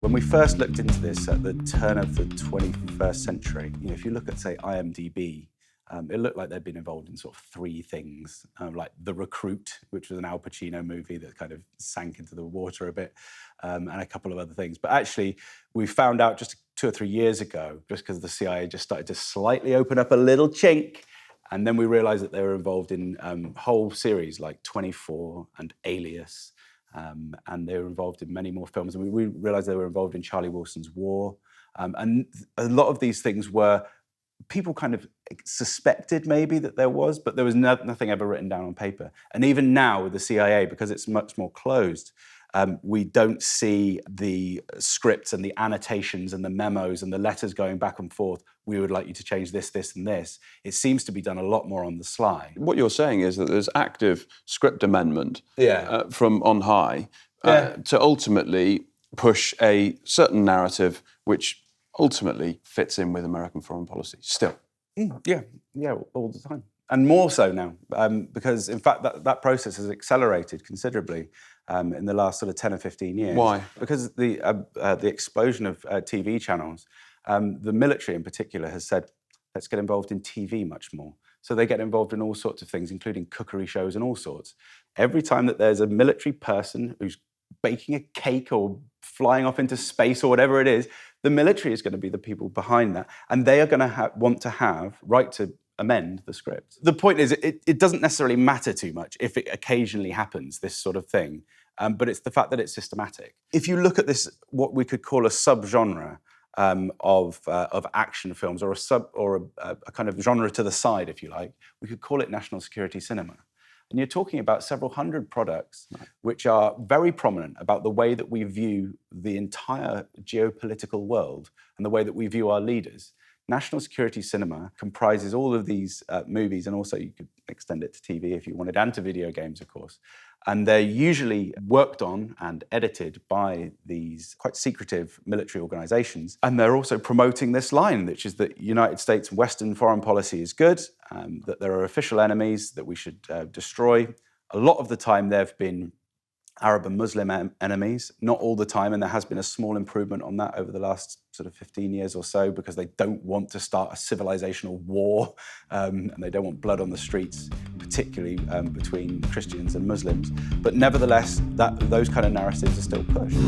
When we first looked into this at the turn of the 21st century, if you look at, say, IMDb, it looked like they'd been involved in sort of three things, like The Recruit, which was an Al Pacino movie that kind of sank into the water a bit, and a couple of other things. But actually, we found out just 2 or 3 years ago, just because the CIA just started to slightly open up a little chink, and then we realized that they were involved in whole series like 24 and Alias, and they were involved in many more films. And we realized they were involved in Charlie Wilson's War. And a lot of these things were, people kind of suspected maybe that there was, but there was nothing ever written down on paper. And even now with the CIA, because it's much more closed, we don't see the scripts and the annotations and the memos and the letters going back and forth. We would like you to change this, this, and this. It seems to be done a lot more on the sly. What you're saying is that there's active script amendment from on high to ultimately push a certain narrative which ultimately fits in with American foreign policy still. Yeah, all the time. And more so now, because in fact that process has accelerated considerably in the last sort of 10 or 15 years. Why? Because the explosion of TV channels, the military in particular has said, let's get involved in TV much more. So they get involved in all sorts of things, including cookery shows and all sorts. Every time that there's a military person who's baking a cake or flying off into space or whatever it is, the military is going to be the people behind that. And they are going to want to have right to amend the script. The point is, it doesn't necessarily matter too much if it occasionally happens, this sort of thing, but it's the fact that it's systematic. If you look at this, what we could call a subgenre of action films, or a kind of genre to the side, if you like, we could call it national security cinema. And you're talking about several hundred products which are very prominent about the way that we view the entire geopolitical world and the way that we view our leaders. National security cinema comprises all of these movies, and also you could extend it to TV if you wanted, and to video games, of course. And they're usually worked on and edited by these quite secretive military organizations. And they're also promoting this line, which is that United States Western foreign policy is good, that there are official enemies that we should destroy. A lot of the time there have been Arab and Muslim enemies, not all the time, and there has been a small improvement on that over the last sort of 15 years or so, because they don't want to start a civilizational war, and they don't want blood on the streets, particularly between Christians and Muslims. But nevertheless, those kind of narratives are still pushed.